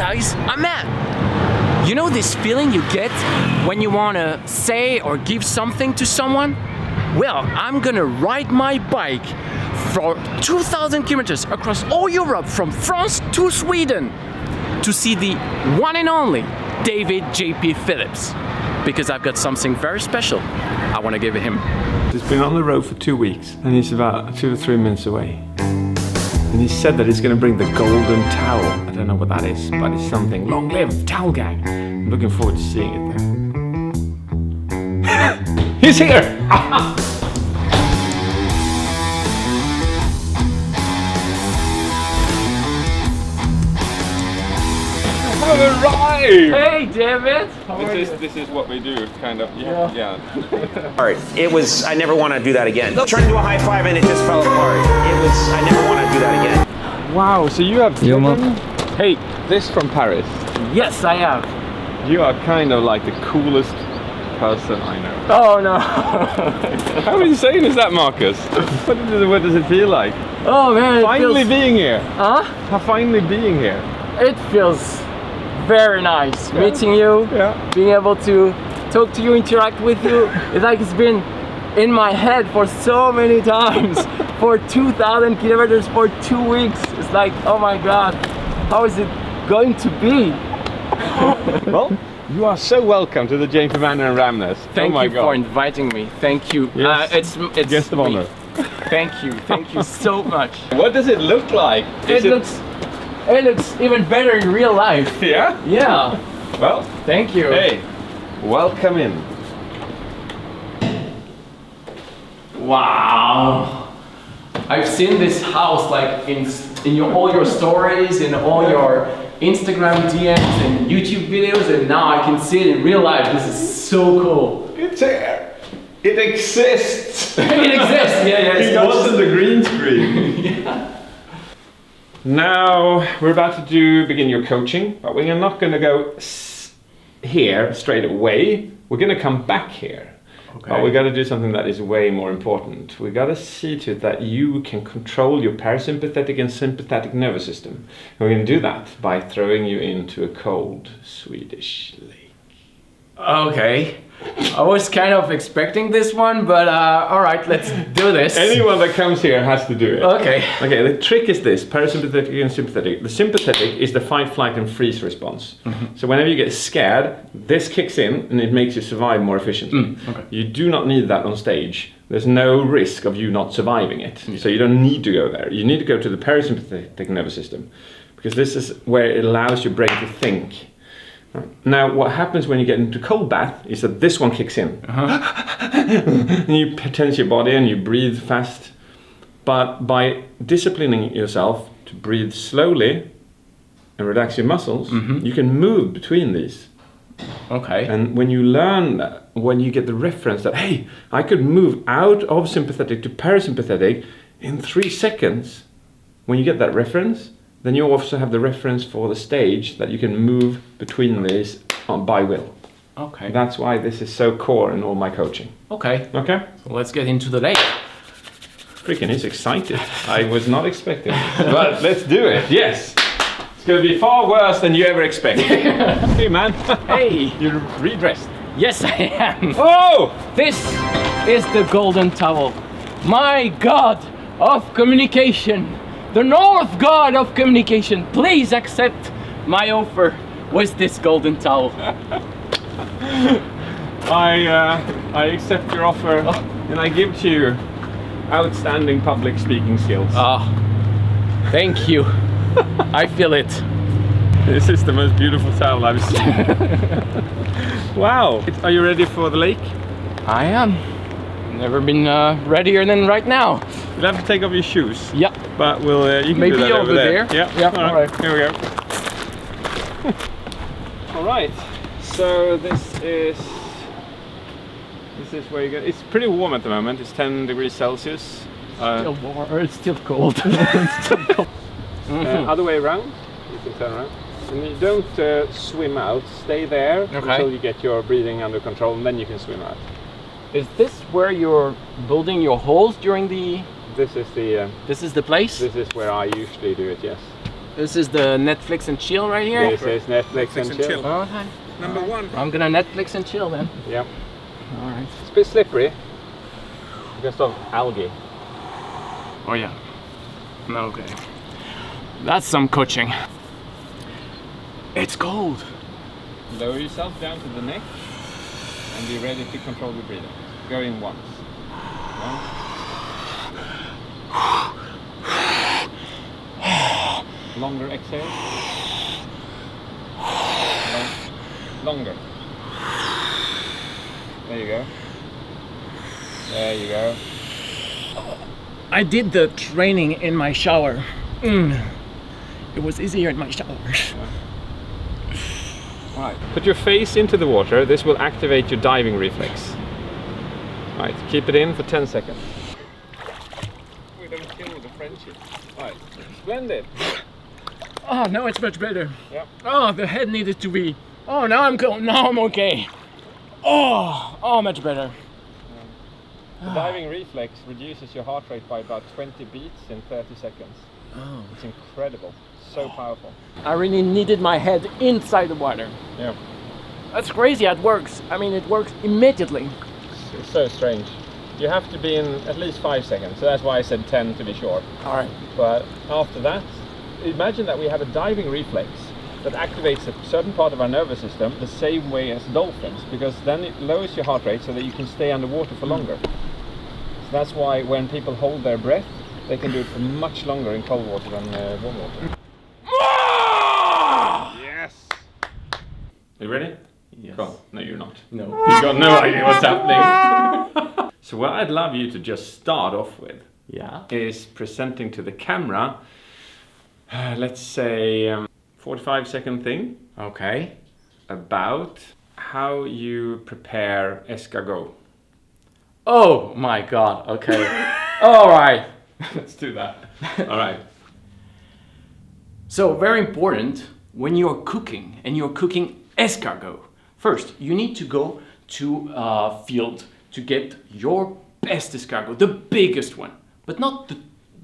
guys, I'm Matt. You know this feeling you get when you want to say or give something to someone? Well, I'm gonna ride my bike for 2,000 kilometers across all Europe from France to Sweden to see the one and only David JP Phillips, because I've got something very special I want to give him. He's been on the road for 2 weeks and he's about 2 or 3 minutes away. And he said that he's going to bring the golden towel. I don't know what that is, but it's something. Long live Towel Gang. I'm looking forward to seeing it there. He's here! Arrived! Hey David! This is what we do, kind of. Yeah. It was, I never want to do that again. Trying to do a high five and it just fell apart. I never want to do that again. Wow, so you have children? Hey, this from Paris. Yes, I have. You are kind of like the coolest person I know. Oh no! How insane is that, Marcus? What does it feel like? Oh man, Finally being here. Huh? Finally being here. It feels very nice meeting you, being able to talk to you, interact with you. It's like it's been in my head for so many times, for 2,000 kilometers for 2 weeks. It's like, oh my god, how is it going to be? Well, you are so welcome to the JP Manor in Ramnäs. Thank you for inviting me. Thank you. Yes. It's guest of honor. Thank you so much. What does it look like? It looks even better in real life. Yeah? Yeah. Well, thank you. Hey, welcome in. Wow. I've seen this house like in all your stories, in all your Instagram DMs and YouTube videos, and now I can see it in real life. This is so cool. It's here. It exists. It exists. Yeah. It wasn't a green screen. Yeah. Now we're about to begin your coaching, but we're not going to go here straight away. We're going to come back here. Okay. But we got to do something that is way more important. We got to see to it that you can control your parasympathetic and sympathetic nervous system. And we're going to do that by throwing you into a cold Swedish lake. Okay. I was kind of expecting this one, but alright, let's do this. Anyone that comes here has to do it. Okay. Okay, the trick is this, parasympathetic and sympathetic. The sympathetic is the fight, flight and freeze response. Mm-hmm. So whenever you get scared, this kicks in and it makes you survive more efficiently. Okay. You do not need that on stage. There's no risk of you not surviving it. So you don't need to go there. You need to go to the parasympathetic nervous system, because this is where it allows your brain to think. Now, what happens when you get into cold bath is that this one kicks in. And you tense your body and you breathe fast. But by disciplining yourself to breathe slowly and relax your muscles, you can move between these. Okay. And when you learn that, when you get the reference that, hey, I could move out of sympathetic to parasympathetic in 3 seconds, when you get that reference, then you also have the reference for the stage that you can move between these by will. Okay. That's why this is so core in all my coaching. Okay. Okay? So let's get into the lake. Freaking, he's excited. I was not expecting it. But let's do it. Yes. It's going to be far worse than you ever expected. Hey, man. Hey. You're redressed. Yes, I am. Oh! This is the golden towel. My god of communication. The North God of communication, please accept my offer with this golden towel. I accept your offer and I give to you outstanding public speaking skills. Thank you. I feel it. This is the most beautiful towel I've seen. Wow. Are you ready for the lake? I am. Never been readier than right now. You'll have to take off your shoes. Yep. But you can maybe do that over there. Yeah. All right. Here we go. All right. So this is where you go. It's pretty warm at the moment. It's 10 degrees Celsius. Still warm. It's still cold. It's still cold. Other way around. You can turn around. And you don't swim out. Stay there until you get your breathing under control, and then you can swim out. Is this where you're building your holes during the... This is the this is the place? This is where I usually do it, yes. This is the Netflix and chill right here. This is Netflix and chill. Okay. Number one. I'm gonna Netflix and chill then. Yep. All right. It's a bit slippery because of algae. Oh yeah. Okay. That's some coaching. It's cold. Lower yourself down to the neck and be ready to control the breathing. Go in once. Longer exhale. Longer. There you go. There you go. I did the training in my shower. It was easier in my shower. Right. Put your face into the water. This will activate your diving reflex. Right. Keep it in for 10 seconds. We don't kill the friendship. Right. Splendid. Oh, now it's much better. Yep. Oh, the head needed to be. Oh, now I'm cool. Now I'm okay. Oh, much better. The diving reflex reduces your heart rate by about 20 beats in 30 seconds. Oh. It's incredible. So powerful. I really needed my head inside the water. Yeah. That's crazy. It works. I mean, it works immediately. It's so strange. You have to be in at least 5 seconds, so that's why I said 10 to be sure. All right. But after that, imagine that we have a diving reflex that activates a certain part of our nervous system the same way as dolphins, because then it lowers your heart rate so that you can stay underwater for longer. So that's why when people hold their breath, they can do it for much longer in cold water than warm water. Yes! You ready? Yes. Go on. No, you're not. No. You've got no idea what's happening. So what I'd love you to just start off with is presenting to the camera, let's say 45-second thing. Okay. About how you prepare escargot. Oh my God. Okay. All right. Let's do that. All right. So very important when you're cooking and you're cooking escargot. First, you need to go to a field to get your best escargot, the biggest one, but not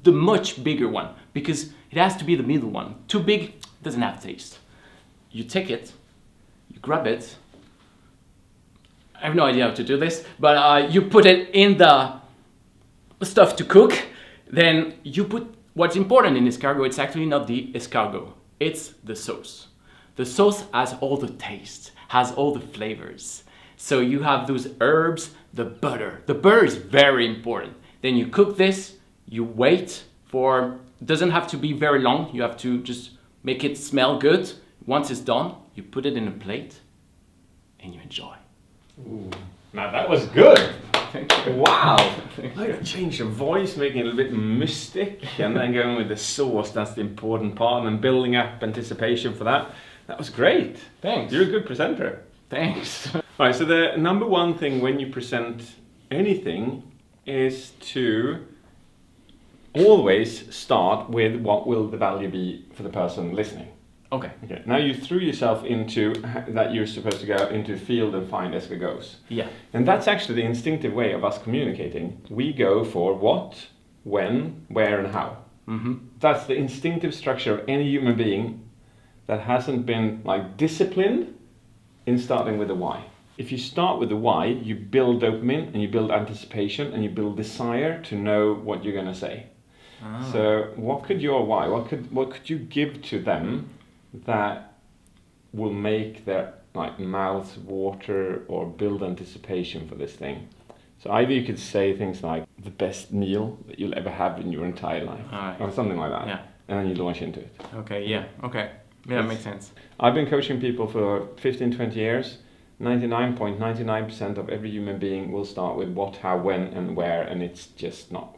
the much bigger one, because it has to be the middle one. Too big doesn't have taste. You take it, you grab it. I have no idea how to do this, but you put it in the stuff to cook. Then you put what's important in escargot. It's actually not the escargot, it's the sauce. The sauce has all the taste, has all the flavors. So you have those herbs, the butter. The butter is very important. Then you cook this, you wait for, doesn't have to be very long. You have to just make it smell good. Once it's done, you put it in a plate and you enjoy. Ooh. Now that was good. Wow. I changed your voice, making it a little bit mystic, and then going with the sauce. That's the important part, and building up anticipation for that. That was great. Thanks. You're a good presenter. Thanks. All right. So the number one thing when you present anything is to always start with what will the value be for the person listening. Okay. Okay. Now you threw yourself into that you're supposed to go into a field and find escargots. Yeah. And that's actually the instinctive way of us communicating. We go for what, when, where, and how. Mm-hmm. That's the instinctive structure of any human being that hasn't been like disciplined in starting with the why. If you start with the why, you build dopamine and you build anticipation and you build desire to know what you're going to say. Ah. So what could your why, what could you give to them that will make their like mouths water or build anticipation for this thing? So either you could say things like the best meal that you'll ever have in your entire life, or something like that, Yeah. and then you launch into it. Okay, yeah, okay. Yeah, that makes sense. I've been coaching people for 15, 20 years. 99.99% of every human being will start with what, how, when, and where, and it's just not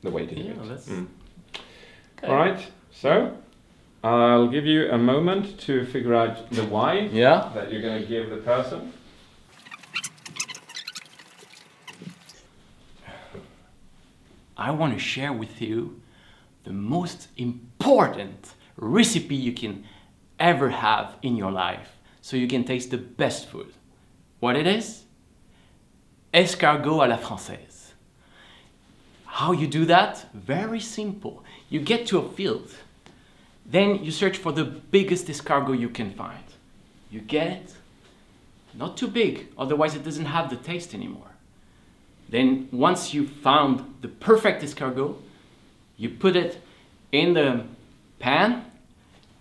the way to do it. That's... Okay. All right, so I'll give you a moment to figure out the why that you're going to give the person. I want to share with you the most important recipe you can ever have in your life so you can taste the best food. What it is? Escargot à la française. How you do that? Very simple. You get to a field. Then you search for the biggest escargot you can find. You get it, not too big, otherwise it doesn't have the taste anymore. Then once you found the perfect escargot, you put it in the pan,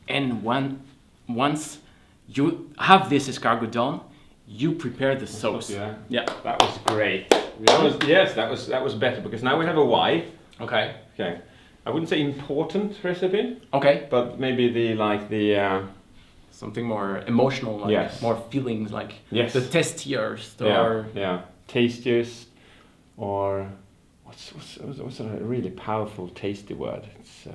and once you have this escargot done, you prepare the sauce. Yeah, that was great. That was better, because now we have a why. Okay. Okay. I wouldn't say important recipe. Okay. But maybe the something more emotional, like yes. more feelings, like yes. the tastiest tastiest, or what's a really powerful tasty word? It's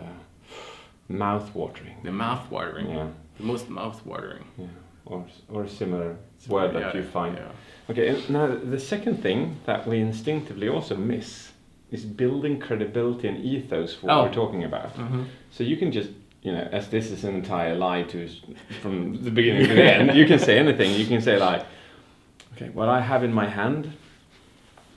mouth-watering. The mouth-watering. Yeah. The most mouth-watering. Yeah. Or a similar word that you find. Yeah. Okay, and now the second thing that we instinctively also miss is building credibility and ethos for what we're talking about. Mm-hmm. So you can just, as this is an entire lie from the beginning to the end, you can say anything. You can say like, okay, what I have in my hand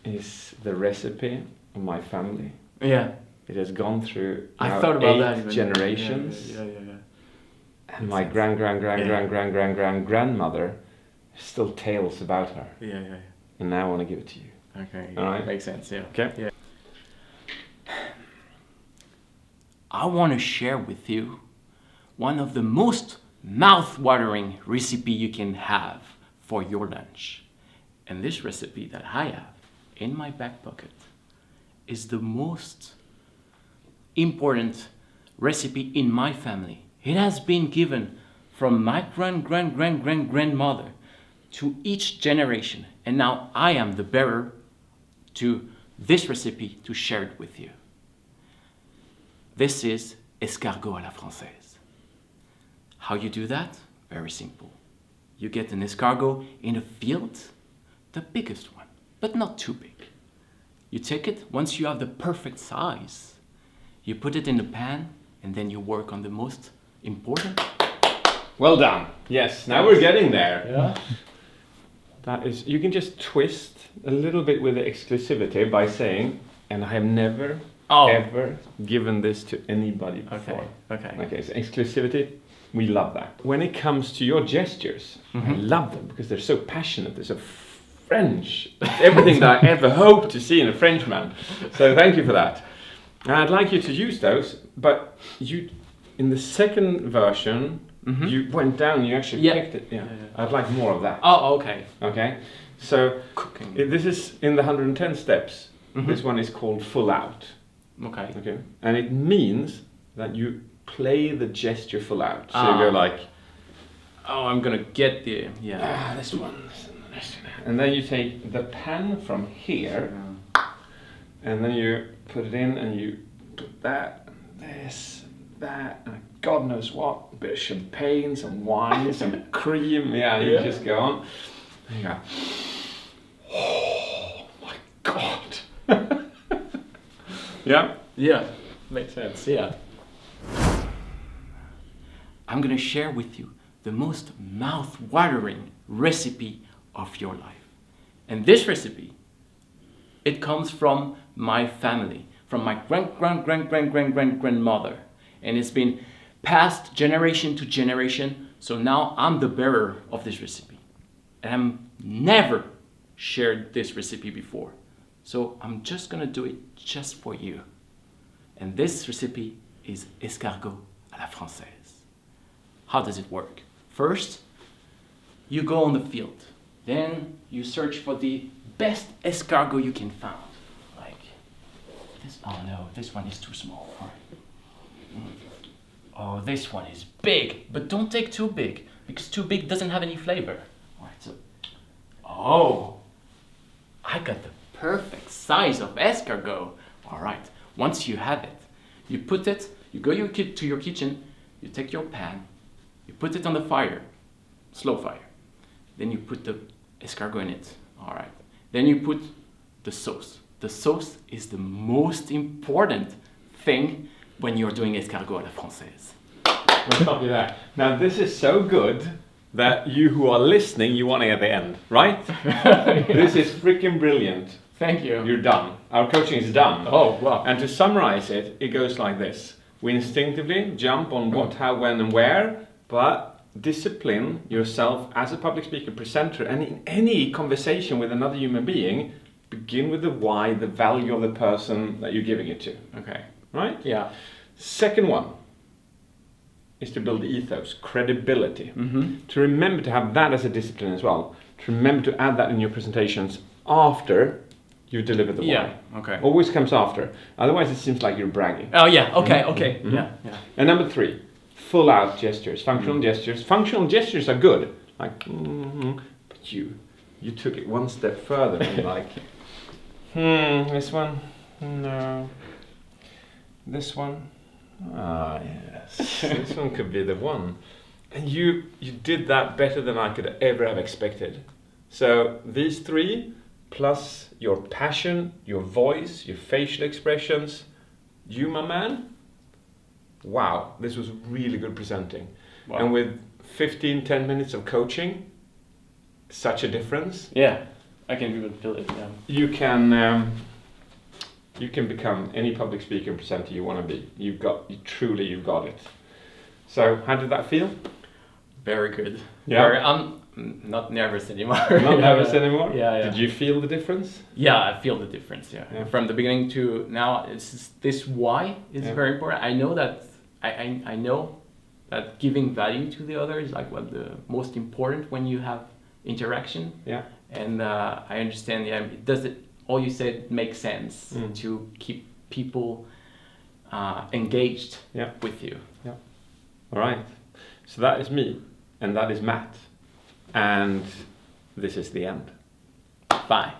is the recipe of my family. Yeah. It has gone through I thought about 8 generations. Yeah. And my grandmother still tales about her. Yeah. And now I want to give it to you. Okay. All right. Makes sense. Yeah. Okay. Yeah. I want to share with you one of the most mouth-watering recipe you can have for your lunch. And this recipe that I have in my back pocket is the most important recipe in my family. It has been given from my grandmother to each generation, and now I am the bearer to this recipe to share it with you. This is escargot à la française. How you do that? Very simple. You get an escargot in a field, the biggest one, but not too big. You take it, once you have the perfect size, you put it in the pan, and then you work on the most important. Well done. Yes, now we're getting there. Yeah. That is, you can just twist a little bit with the exclusivity by saying, and I have never ever given this to anybody before. Okay, so exclusivity, we love that. When it comes to your gestures, I love them because they're so passionate, they're so French. Everything that I ever hoped to see in a Frenchman. So thank you for that. And I'd like you to use those, but you, in the second version, you went down, you actually picked it. Yeah. I'd like more of that. Oh, okay. Okay, so Cooking. this is in the 110 steps. This one is called full out. Okay. Okay, and it means that you play the gesture full out. So you go like, oh, I'm gonna get the this one, and then you take the pan from here, and then you put it in, and you put that, this, that, and God knows what, a bit of champagne, some wine, some cream. Yeah, you just go on. And you go, oh my God. Yeah, makes sense. Yeah. I'm gonna share with you the most mouth-watering recipe of your life, and this recipe, it comes from my family, from my grandmother, and it's been passed generation to generation. So now I'm the bearer of this recipe, and I've never shared this recipe before. So I'm just gonna do it just for you. And this recipe is escargot à la française. How does it work? First, you go on the field. Then you search for the best escargot you can find. Like this, oh no, this one is too small. Oh, this one is big, but don't take too big, because too big doesn't have any flavor. All right, so, oh, I got the perfect size of escargot. All right, once you have it, you put it, you go to your kitchen, you take your pan, you put it on the fire, slow fire. Then you put the escargot in it. All right, then you put the sauce. The sauce is the most important thing when you're doing escargot à la française. We'll stop you there. Now this is so good that you who are listening, you want it at the end, right? This is freaking brilliant. Thank you. You're done. Our coaching is done. Oh, wow. And to summarize it, it goes like this. We instinctively jump on what, how, when, and where, but discipline yourself as a public speaker, presenter, and in any conversation with another human being, begin with the why, the value of the person that you're giving it to. Okay. Right? Yeah. Second one is to build ethos, credibility. To remember to have that as a discipline as well. To remember to add that in your presentations after you deliver the why. Yeah. Okay. Always comes after. Otherwise, it seems like you're bragging. Oh yeah. Okay. Okay. Yeah. Yeah. And number 3, full out gestures, functional gestures. Functional gestures are good. Like, but you took it one step further and like, this one, no. This one, yes, this one could be the one. And you did that better than I could ever have expected. So these 3, plus your passion, your voice, your facial expressions, you, my man, wow, this was really good presenting. Wow. And with 10 minutes of coaching, such a difference. Yeah. I can even feel it. Yeah. You can become any public speaker and presenter you want to be. You've got it. So how did that feel? Very good. Yeah. I'm not nervous anymore. Not nervous anymore? Yeah. Did you feel the difference? Yeah, I feel the difference. Yeah. Yeah. From the beginning to now, this why is very important. I know that I know that giving value to the other is like what the most important when you have interaction. Yeah. And I understand. Yeah, all you said makes sense to keep people engaged with you. Yeah. All right. So that is me, and that is Matt, and this is the end. Bye.